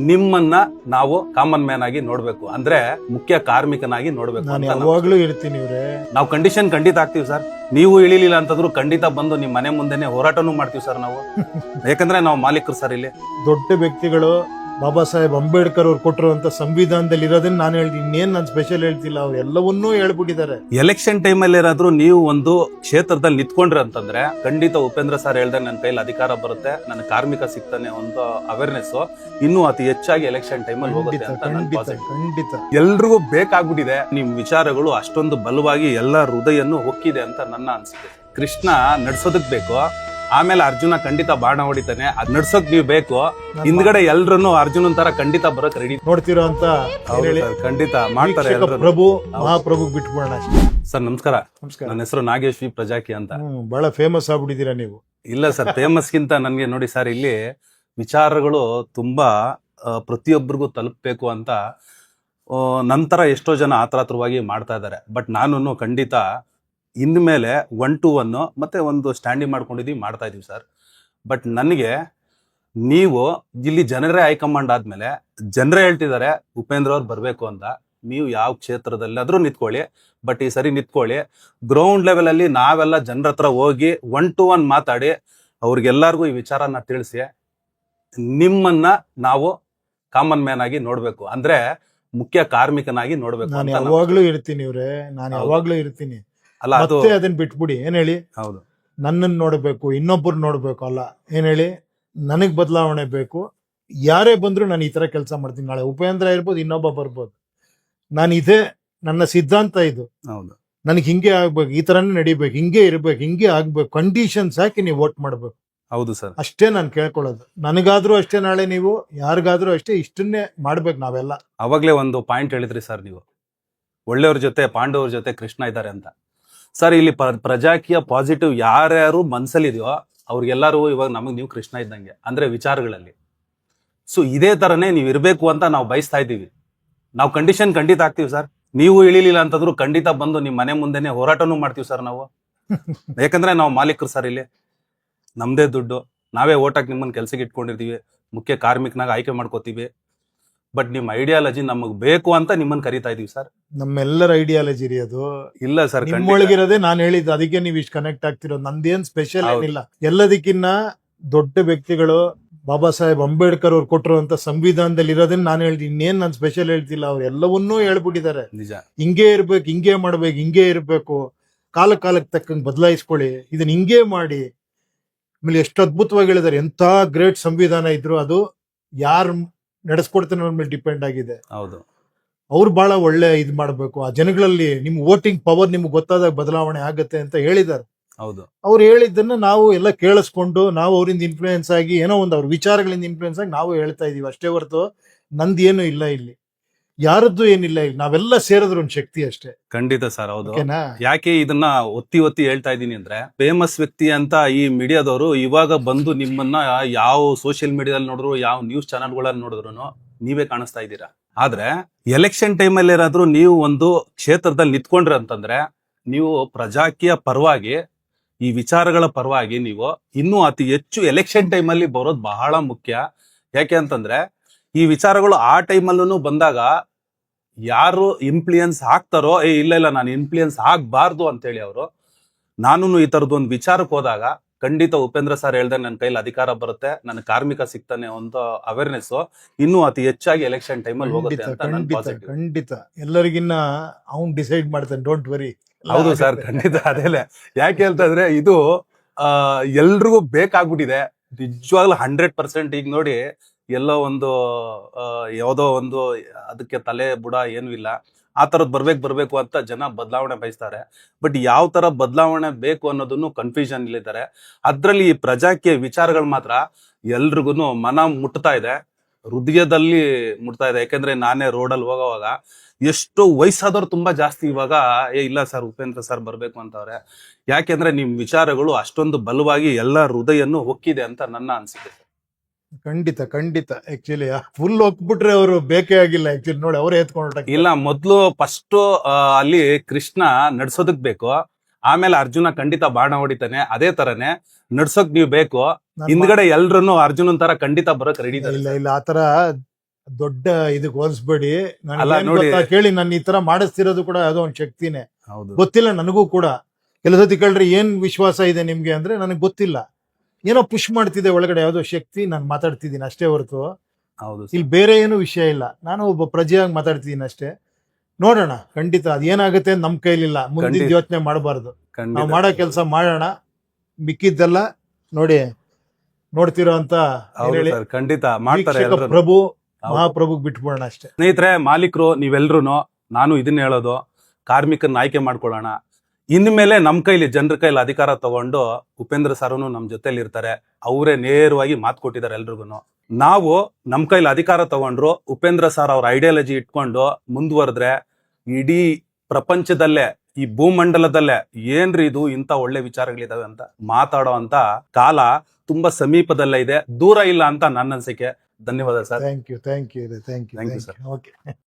ನಿಮ್ಮನ್ನ ನಾವು common man ಆಗಿ ನೋಡ್ಬೇಕು, ಅಂದ್ರೆ ಮುಖ್ಯ ಕಾರ್ಮಿಕನಾಗಿ ನೋಡ್ಬೇಕು. ನಾನು ಯಾವಾಗ್ಲೂ ಇರ್ತೀನಿ ಇವ್ರೆ. ನಾವು ಕಂಡೀಷನ್ ಖಂಡಿತ ಆಗ್ತೀವಿ ಸರ್. ನೀವು ಇಳಿಲಿಲ್ಲ ಅಂತಂದ್ರು ಖಂಡಿತ ಬಂದು ನಿಮ್ ಮನೆ ಮುಂದೆನೆ ಹೋರಾಟನೂ ಮಾಡ್ತೀವಿ ಸರ್ ನಾವು. ಯಾಕಂದ್ರೆ ನಾವು ಮಾಲೀಕರು ಸರ್. ಇಲ್ಲಿ ದೊಡ್ಡ ವ್ಯಕ್ತಿಗಳು ಬಾಬಾ ಸಾಹೇಬ್ ಅಂಬೇಡ್ಕರ್ ಅವ್ರು ಕೊಟ್ಟಿರುವಂತ ಸಂವಿಧಾನದಲ್ಲಿ ಇರೋದನ್ನ ನಾನು ಹೇಳ್ತೀನಿ. ಇನ್ನೇನ್ ನಾನು ಸ್ಪೆಷಲ್ ಹೇಳ್ತಿಲ್ಲ, ಅವ್ರು ಎಲ್ಲವನ್ನೂ ಹೇಳ್ಬಿಟ್ಟಿದ್ದಾರೆ. ಎಲೆಕ್ಷನ್ ಟೈಮಲ್ಲಿ ಏನಾದ್ರೂ ನೀವು ಒಂದು ಕ್ಷೇತ್ರದಲ್ಲಿ ನಿಂತ್ಕೊಂಡ್ರೆ ಅಂತಂದ್ರೆ ಖಂಡಿತ ಉಪೇಂದ್ರ ಸರ್ ಹೇಳ್ದಂಗೆ ನನ್ನ ಕೈಲಿ ಅಧಿಕಾರ ಬರುತ್ತೆ, ನನ್ನ ಕಾರ್ಮಿಕ ಸಿಗ್ತಾನೆ ಒಂದು ಅವೇರ್ನೆಸ್ ಇನ್ನೂ ಅತಿ ಹೆಚ್ಚಾಗಿ ಎಲೆಕ್ಷನ್ ಟೈಮಲ್ಲಿ ಹೋಗುತ್ತೆ ಅಂತ ನನ್ನ positive. ಖಂಡಿತ ಎಲ್ರಿಗೂ ಬೇಕಾಗ್ಬಿಟ್ಟಿದೆ ನಿಮ್ ವಿಚಾರಗಳು ಅಷ್ಟೊಂದು ಬಲವಾಗಿ ಎಲ್ಲ ಹೃದಯನ್ನು ಹೊಕ್ಕಿದೆ ಅಂತ ನನ್ನ ಅನ್ಸಿಕೆ. ಕೃಷ್ಣ ನಡ್ಸೋದಕ್ ಬೇಕು, ಆಮೇಲೆ ಅರ್ಜುನ ಖಂಡಿತ ಬಾಣ ಹೊಡಿತಾನೆ, ಅದ್ ನಡ್ಸೋಕ್ ನೀವು ಬೇಕು. ಹಿಂದ್ಗಡೆ ಎಲ್ರನ್ನು ಅರ್ಜುನನ್ ತರ ಖಂಡಿತ ಬರೋಕ್ ರೆಡಿ ನೋಡ್ತಿರೋ ಅಂತ ಖಂಡಿತ ಮಾಡ್ತಾರೆ. ಪ್ರಭು ಮಹಾಪ್ರಭು ಬಿಟ್ಬಿಡೋಣ. ಸರ್ ನಮಸ್ಕಾರ. ನಮಸ್ಕಾರ. ನನ್ನ ಹೆಸರು ನಾಗೇಶ್ ವಿ ಪ್ರಜಾಕಿ ಅಂತ. ಬಹಳ ಫೇಮಸ್ ಆಗ್ಬಿಟ್ಟಿದ್ದೀರಾ ನೀವು. ಇಲ್ಲ ಸರ್, ಫೇಮಸ್ ಗಿಂತ ನನ್ಗೆ ನೋಡಿ ಸರ್, ಇಲ್ಲಿ ವಿಚಾರಗಳು ತುಂಬಾ ಪ್ರತಿಯೊಬ್ಬರಿಗೂ ತಲುಪಬೇಕು ಅಂತ ನಂತರ ಎಷ್ಟೋ ಜನ ಆತರಾತ್ರವಾಗಿ ಮಾಡ್ತಾ ಇದ್ದಾರೆ. ಬಟ್ ನಾನು ಖಂಡಿತ ಇನ್ಮೇಲೆ 1 to 1 ಮತ್ತೆ ಒಂದು ಸ್ಟ್ಯಾಂಡಿಂಗ್ ಮಾಡ್ಕೊಂಡಿದ್ದೀವಿ, ಮಾಡ್ತಾ ಇದೀವಿ ಸರ್. ಬಟ್ ನನಗೆ ನೀವು ಇಲ್ಲಿ ಜನರೇ ಹೈಕಮಾಂಡ್ ಆದ್ಮೇಲೆ ಜನರೇ ಹೇಳ್ತಿದ್ದಾರೆ ಉಪೇಂದ್ರ ಅವ್ರು ಬರಬೇಕು ಅಂತ. ನೀವು ಯಾವ ಕ್ಷೇತ್ರದಲ್ಲಾದ್ರೂ ನಿಂತ್ಕೊಳ್ಳಿ, ಬಟ್ ಈ ಸರಿ ನಿಂತ್ಕೊಳ್ಳಿ. ಗ್ರೌಂಡ್ ಲೆವೆಲ್ ಅಲ್ಲಿ ನಾವೆಲ್ಲ ಜನರ ಹತ್ರ ಹೋಗಿ 1 to 1 ಮಾತಾಡಿ ಅವ್ರಿಗೆಲ್ಲರಿಗೂ ಈ ವಿಚಾರನ ತಿಳಿಸಿ ನಿಮ್ಮನ್ನ ನಾವು ಕಾಮನ್ ಮ್ಯಾನ್ ಆಗಿ ನೋಡ್ಬೇಕು, ಅಂದ್ರೆ ಮುಖ್ಯ ಕಾರ್ಮಿಕನಾಗಿ ನೋಡ್ಬೇಕು. ನಾನು ಯಾವಾಗ್ಲೂ ಇರ್ತೀನಿ ಇವ್ರೆ, ನಾನು ಯಾವಾಗ್ಲೂ ಇರ್ತೀನಿ. ಅಲ್ಲ ಅದು ಮತ್ತೆ ಅದನ್ನ ಬಿಟ್ಬಿಡಿ. ಏನ್ ಹೇಳಿ, ಹೌದು, ನನ್ನನ್ನು ನೋಡ್ಬೇಕು, ಇನ್ನೊಬ್ಬರು ನೋಡ್ಬೇಕು ಅಲ್ಲ. ಏನ್ ಹೇಳಿ, ನನಗ್ ಬದಲಾವಣೆ ಬೇಕು. ಯಾರೇ ಬಂದ್ರು ನಾನು ಈ ತರ ಕೆಲಸ ಮಾಡ್ತೀನಿ. ನಾಳೆ ಉಪೇಂದ್ರ ಇರ್ಬೋದು, ಇನ್ನೊಬ್ಬ ಬರ್ಬೋದು. ನಾನು ಇದೇ ನನ್ನ ಸಿದ್ಧಾಂತ ಇದು. ಹೌದು, ನನಗೆ ಹಿಂಗೆ ಆಗ್ಬೇಕು, ಈ ತರನೇ ನಡಿಬೇಕು, ಹಿಂಗೆ ಇರ್ಬೇಕು, ಹಿಂಗೆ ಆಗ್ಬೇಕು. ಕಂಡೀಷನ್ಸ್ ಹಾಕಿ ನೀವು ವೋಟ್ ಮಾಡ್ಬೇಕು. ಹೌದು ಸರ್. ಅಷ್ಟೇ ನಾನು ಕೇಳ್ಕೊಳ್ಳೋದು. ನನಗಾದ್ರೂ ಅಷ್ಟೇ, ನಾಳೆ ನೀವು ಯಾರಿಗಾದ್ರೂ ಅಷ್ಟೇ, ಇಷ್ಟನ್ನೇ ಮಾಡ್ಬೇಕು ನಾವೆಲ್ಲ. ಅವಾಗ್ಲೇ ಒಂದು ಪಾಯಿಂಟ್ ಹೇಳಿದ್ರಿ ಸರ್ ನೀವು, ಒಳ್ಳೆಯವ್ರ ಜೊತೆ ಪಾಂಡವ್ರ ಜೊತೆ ಕೃಷ್ಣ ಇದ್ದಾರೆ ಅಂತ. ಸರ್ ಇಲ್ಲಿ ಪ್ರಜಾಕೀಯ ಪಾಸಿಟಿವ್ ಯಾರ್ಯಾರು ಮನ್ಸಲ್ಲಿದೆಯೋ ಅವ್ರಿಗೆಲ್ಲರೂ ಇವಾಗ ನಮಗ್ ನೀವು ಕೃಷ್ಣ ಇದ್ದಂಗೆ, ಅಂದ್ರೆ ವಿಚಾರಗಳಲ್ಲಿ. ಸೊ ಇದೇ ತರನೇ ನೀವು ಇರ್ಬೇಕು ಅಂತ ನಾವು ಬಯಸ್ತಾ ಇದ್ದೀವಿ. ನಾವು ಕಂಡೀಷನ್ ಖಂಡಿತ ಆಗ್ತೀವಿ ಸರ್. ನೀವು ಇಳಿಲಿಲ್ಲ ಅಂತಂದ್ರು ಖಂಡಿತ ಬಂದು ನಿಮ್ ಮನೆ ಮುಂದೆನೆ ಹೋರಾಟನೂ ಮಾಡ್ತೀವಿ ಸರ್ ನಾವು. ಯಾಕಂದ್ರೆ ನಾವು ಮಾಲೀಕರು ಸರ್. ಇಲ್ಲಿ ನಮ್ದೇ ದುಡ್ಡು, ನಾವೇ ಓಟಾಕ್ ನಿಮ್ಮನ್ನ ಕೆಲ್ಸಕ್ಕೆ ಇಟ್ಕೊಂಡಿರ್ತೀವಿ, ಮುಖ್ಯ ಕಾರ್ಮಿಕನಾಗ ಆಯ್ಕೆ ಮಾಡ್ಕೋತೀವಿ. ಬಟ್ ನಿಮ್ ಐಡಿಯಾಲಜಿ ನಮಗ್ ಬೇಕು ಅಂತ ನಿಮ್ಮನ್ನ ಕರಿತಾ ಇದೀವಿ ಸರ್. ನಮ್ಮೆಲ್ಲರ ಐಡಿಯಾಲಜಿ ರೀ ಅದು. ಇಲ್ಲ ಸರ್, ನಿಮ್ಮೊಳಗಿರೋದೇ ನಾನು ಹೇಳಿದ್ದು, ಅದಕ್ಕೆ ನೀವು ಇಷ್ಟು ಕನೆಕ್ಟ್ ಆಗ್ತಿರೋದು. ನಂದೇನ್ ಸ್ಪೆಷಲ್ ಏನಿಲ್ಲ. ಎಲ್ಲದಕ್ಕಿನ್ನ ದೊಡ್ಡ ವ್ಯಕ್ತಿಗಳು ಬಾಬಾ ಸಾಹೇಬ್ ಅಂಬೇಡ್ಕರ್ ಅವ್ರು ಕೊಟ್ಟಿರುವಂತ ಸಂವಿಧಾನದಲ್ಲಿ ಇರೋದನ್ನ ನಾನು ಹೇಳ್ತೀನಿ. ಇನ್ನೇನ್ ನಾನು ಸ್ಪೆಷಲ್ ಹೇಳ್ತಿಲ್ಲ, ಅವ್ರು ಎಲ್ಲವನ್ನೂ ಹೇಳ್ಬಿಟ್ಟಿದ್ದಾರೆ. ನಿಜ. ಹಿಂಗೆ ಇರ್ಬೇಕು, ಹಿಂಗೆ ಮಾಡ್ಬೇಕು, ಹಿಂಗೆ ಇರ್ಬೇಕು, ಕಾಲಕ್ಕೆ ತಕ್ಕಂಗೆ ಬದಲಾಯಿಸ್ಕೊಳ್ಳಿ, ಇದನ್ನ ಹಿಂಗೆ ಮಾಡಿ. ಆಮೇಲೆ ಎಷ್ಟು ಅದ್ಭುತವಾಗಿ ಹೇಳಿದ್ದಾರೆ. ಎಂತ ಗ್ರೇಟ್ ಸಂವಿಧಾನ ಇದ್ರು ಅದು ಯಾರು ನಡೆಸ್ಕೊಡ್ತಾನೆ ಅವ್ರ ಮೇಲೆ ಡಿಪೆಂಡ್ ಆಗಿದೆ. ಹೌದು, ಅವ್ರು ಬಹಳ ಒಳ್ಳೆ ಇದ್ ಮಾಡ್ಬೇಕು. ಆ ಜನಗಳಲ್ಲಿ ನಿಮ್ ವೋಟಿಂಗ್ ಪವರ್ ನಿಮ್ಗೆ ಗೊತ್ತಾದಾಗ ಬದಲಾವಣೆ ಆಗತ್ತೆ ಅಂತ ಹೇಳಿದ್ದಾರೆ. ಹೌದು. ಅವ್ರು ಹೇಳಿದ್ದನ್ನ ನಾವು ಎಲ್ಲ ಕೇಳಿಸ್ಕೊಂಡು, ನಾವು ಅವರಿಂದ ಇನ್ಫ್ಲೂಯೆನ್ಸ್ ಆಗಿ, ಏನೋ ಒಂದು ಅವ್ರ ವಿಚಾರಗಳಿಂದ ಇನ್ಫ್ಲೂಯೆನ್ಸ್ ಆಗಿ ನಾವು ಹೇಳ್ತಾ ಇದೀವಿ ಅಷ್ಟೇ ಹೊರತು ನಂದೇನು ಇಲ್ಲ ಇಲ್ಲಿ, ಯಾರದ್ದು ಏನಿಲ್ಲ. ಇಲ್ಲಿ ನಾವೆಲ್ಲ ಸೇರಿದ್ರು ಒಂದು ಶಕ್ತಿ ಅಷ್ಟೇ. ಖಂಡಿತ ಸರ್. ಹೌದು. ಓಕೆನಾ? ಯಾಕೆ ಇದನ್ನ ಒತ್ತಿ ಹೇಳ್ತಾ ಇದ್ದೀನಿ ಅಂದ್ರೆ, ಫೇಮಸ್ ವ್ಯಕ್ತಿ ಅಂತ ಈ ಮೀಡಿಯಾದವರು ಇವಾಗ ಬಂದು ನಿಮ್ಮನ್ನ ಯಾವ ಸೋಷಿಯಲ್ ಮೀಡಿಯಾದಲ್ಲಿ ನೋಡಿದ್ರು, ಯಾವ ನ್ಯೂಸ್ ಚಾನೆಲ್ಗಳಲ್ಲಿ ನೋಡಿದ್ರು ನೀವೇ ಕಾಣಿಸ್ತಾ ಇದ್ದೀರಾ. ಆದ್ರೆ ಎಲೆಕ್ಷನ್ ಟೈಮಲ್ಲಿ ಏನಾದ್ರೂ ನೀವು ಒಂದು ಕ್ಷೇತ್ರದಲ್ಲಿ ನಿಂತ್ಕೊಂಡ್ರೆ ಅಂತಂದ್ರೆ, ನೀವು ಪ್ರಜಾಕೀಯ ಪರವಾಗಿ, ಈ ವಿಚಾರಗಳ ಪರವಾಗಿ ನೀವು ಇನ್ನೂ ಅತಿ ಹೆಚ್ಚು ಎಲೆಕ್ಷನ್ ಟೈಮಲ್ಲಿ ಬರೋದು ಬಹಳ ಮುಖ್ಯ. ಯಾಕೆ ಅಂತಂದ್ರೆ ಈ ವಿಚಾರಗಳು ಆ ಟೈಮಲ್ಲೂ ಬಂದಾಗ ಯಾರು ಇನ್ಫ್ಲೂಯೆನ್ಸ್ ಆಗ್ತಾರೋ, ಇಲ್ಲ ನಾನು ಇನ್ಫ್ಲೂಯೆನ್ಸ್ ಆಗ್ಬಾರ್ದು ಅಂತೇಳಿ ಅವರು, ನಾನು ಈ ತರದ್ದು ಒಂದು ವಿಚಾರಕ್ಕೆ ಹೋದಾಗ ಖಂಡಿತ ಉಪೇಂದ್ರ ಸರ್ ಹೇಳ್ದಂಗೆ ನನ್ನ ಕೈಲಿ ಅಧಿಕಾರ ಬರುತ್ತೆ, ನನ್ನ ಕಾರ್ಮಿಕ ಸಿಗ್ತಾನೆ ಒಂದು ಅವೇರ್ನೆಸ್ ಇನ್ನೂ ಅತಿ ಹೆಚ್ಚಾಗಿ ಎಲೆಕ್ಷನ್ ಟೈಮಲ್ಲಿ ಹೋಗುತ್ತೆ ಅಂತ ನನ್ನ ಪಾಸಿಟಿವ್. ಖಂಡಿತ ಎಲ್ಲರಿಗಿನ್ನ ಅವ್ನು ಡಿಸೈಡ್ ಮಾಡ್ತಾನೆ, ಡೋಂಟ್ ವರಿ. ಹೌದು ಸರ್, ಖಂಡಿತ. ಅದೇಲೆ ಯಾಕೆ ಹೇಳ್ತಾ ಇದ್ರೆ ಇದು ಎಲ್ರಿಗೂ ಬೇಕಾಗ್ಬಿಟ್ಟಿದೆ ನಿಜವಾಗ್ಲೂ 100%. ಈಗ ನೋಡಿ, ಎಲ್ಲೋ ಒಂದು ಯಾವುದೋ ಒಂದು ಅದಕ್ಕೆ ತಲೆ ಬುಡ ಏನೂ ಇಲ್ಲ, ಆ ತರದ್ ಬರ್ಬೇಕು ಅಂತ ಜನ ಬದಲಾವಣೆ ಬಯಸ್ತಾರೆ. ಬಟ್ ಯಾವ ತರ ಬದಲಾವಣೆ ಬೇಕು ಅನ್ನೋದನ್ನು ಕನ್ಫ್ಯೂಷನ್ ಇಲ್ಲಿದ್ದಾರೆ. ಅದ್ರಲ್ಲಿ ಈ ಪ್ರಜಾಕೀಯ ವಿಚಾರಗಳು ಮಾತ್ರ ಎಲ್ರಿಗೂ ಮನ ಮುಟ್ತಾ ಇದೆ, ಹೃದಯದಲ್ಲಿ ಮುಟ್ತಾ ಇದೆ. ಯಾಕಂದ್ರೆ ನಾನೇ ರೋಡಲ್ಲಿ ಹೋಗೋವಾಗ ಎಷ್ಟು ವಯಸ್ಸಾದವ್ರು ತುಂಬಾ ಜಾಸ್ತಿ ಇವಾಗ ಇಲ್ಲ ಸರ್ ಉಪೇಂದ್ರ ಸರ್ ಬರ್ಬೇಕು ಅಂತವ್ರೆ. ಯಾಕೆಂದ್ರೆ ನಿಮ್ ವಿಚಾರಗಳು ಅಷ್ಟೊಂದು ಬಲವಾಗಿ ಎಲ್ಲ ಹೃದಯನ್ನು ಹೊಕ್ಕಿದೆ ಅಂತ ನನ್ನ ಅನ್ಸಿಕೆ. ಖಂಡಿತ ಆಕ್ಚುಲಿ ಫುಲ್ ಹೋಗ್ಬಿಟ್ರೆ ಅವರು ಬೇಕೇ ಆಗಿಲ್ಲ. ಆಕ್ಚುಲಿ ನೋಡಿ, ಅವರೇ ಎತ್ಕೊಂಡು ಇಲ್ಲ, ಮೊದ್ಲು ಫಸ್ಟ್ ಅಲ್ಲಿ ಕೃಷ್ಣ ನಡ್ಸೋದಕ್ ಬೇಕು, ಆಮೇಲೆ ಅರ್ಜುನ ಖಂಡಿತ ಬಾಣ ಹೊಡಿತಾನೆ. ಅದೇ ತರನೇ ನಡ್ಸೋಕ್ ನೀವು ಬೇಕು, ಹಿಂದ್ಗಡೆ ಎಲ್ರನ್ನು ಅರ್ಜುನನ್ ತರ ಖಂಡಿತ ಬರೋಕ್ ರೆಡಿ. ಇಲ್ಲ ಆತರ ದೊಡ್ಡ ಇದಕ್ಕೆ ಹೋಲಿಸ್ಬೇಡಿ. ಅಲ್ಲ ನನಗೆ ನೋಡಿ. ಕೇಳಿ ನಾನು ಈ ತರ ಮಾಡಿಸ್ತಿರೋದು ಕೂಡ ಯಾವುದೋ ಒಂದು ಶಕ್ತಿನೇ. ಹೌದು ಗೊತ್ತಿಲ್ಲ ನನಗೂ ಕೂಡ. ಕೆಲವು ಸತಿ ಕೇಳ್ರಿ ಏನ್ ವಿಶ್ವಾಸ ಇದೆ ನಿಮ್ಗೆ ಅಂದ್ರೆ ನನಗೆ ಗೊತ್ತಿಲ್ಲ. ಏನೋ ಪುಷ್ ಮಾಡ್ತಿದೆ ಒಳಗಡೆ ಯಾವುದೋ ಶಕ್ತಿ. ನಾನು ಮಾತಾಡ್ತಿದ್ದೀನಿ ಅಷ್ಟೇ ಹೊರತು ಹೌದು ಇಲ್ಲಿ ಬೇರೆ ಏನು ವಿಷಯ ಇಲ್ಲ. ನಾನು ಒಬ್ಬ ಪ್ರಜೆಯಾಗಿ ಮಾತಾಡ್ತಿದ್ದೀನಿ ಅಷ್ಟೇ. ನೋಡೋಣ, ಖಂಡಿತ ಅದೇನಾಗುತ್ತೆ ಅಂತ ನಮ್ ಕೈಲಿಲ್ಲ. ಮುಂದಿನ ಖಂಡಿತ. ಯೋಚನೆ ಮಾಡಬಾರ್ದು. ಖಂಡಿತ. ನಾವು ಮಾಡೋ ಕೆಲಸ ಮಾಡೋಣ. ಮಿಕ್ಕಿದ್ದೆಲ್ಲ ನೋಡಿ ನೋಡ್ತಿರೋ ಅಂತ ಹೌದು ಹೇಳಿ ಸರ್, ಖಂಡಿತ ಮಾಡ್ತಾರೆ ವೀಕ್ಷಕ ಎಲ್ರು. ಪ್ರಭು ಮಹಾಪ್ರಭುಗ್ ಬಿಟ್ಬಿಡೋಣ ಅಷ್ಟೇ. ಸ್ನೇಹಿತರೆ, ಮಾಲೀಕರು ನೀವೆಲ್ರು ನಾನು ಇದನ್ನ ಹೇಳೋದು, ಕಾರ್ಮಿಕರನ್ನ ಆಯ್ಕೆ ಮಾಡ್ಕೊಳ್ಳೋಣ. ಇನ್ಮೇಲೆ ನಮ್ ಕೈಲಿ, ಜನರ ಕೈಲಿ ಅಧಿಕಾರ ತಗೊಂಡು ಉಪೇಂದ್ರ ಸರ್ನು ನಮ್ ಜೊತೆಲಿ ಇರ್ತಾರೆ. ಅವರೇ ನೇರವಾಗಿ ಮಾತು ಕೊಟ್ಟಿದ್ದಾರೆ ಎಲ್ರಿಗೂ. ನಾವು ನಮ್ ಕೈಲಿ ಅಧಿಕಾರ ತಗೊಂಡ್ರು ಉಪೇಂದ್ರ ಸರ್ ಅವ್ರ ಐಡಿಯಾಲಜಿ ಇಟ್ಕೊಂಡು ಮುಂದುವರೆದ್ರೆ ಇಡೀ ಪ್ರಪಂಚದಲ್ಲೇ, ಈ ಭೂಮಂಡಲದಲ್ಲೇ ಏನ್ರಿ ಇದು ಇಂಥ ಒಳ್ಳೆ ವಿಚಾರಗಳಿದಾವೆ ಅಂತ ಮಾತಾಡೋ ಅಂತ ಕಾಲ ತುಂಬಾ ಸಮೀಪದಲ್ಲೇ ಇದೆ, ದೂರ ಇಲ್ಲ ಅಂತ ನನ್ನ ಅನಿಸಿಕೆ. ಧನ್ಯವಾದ sir. Thank you Thank you, sir. Okay.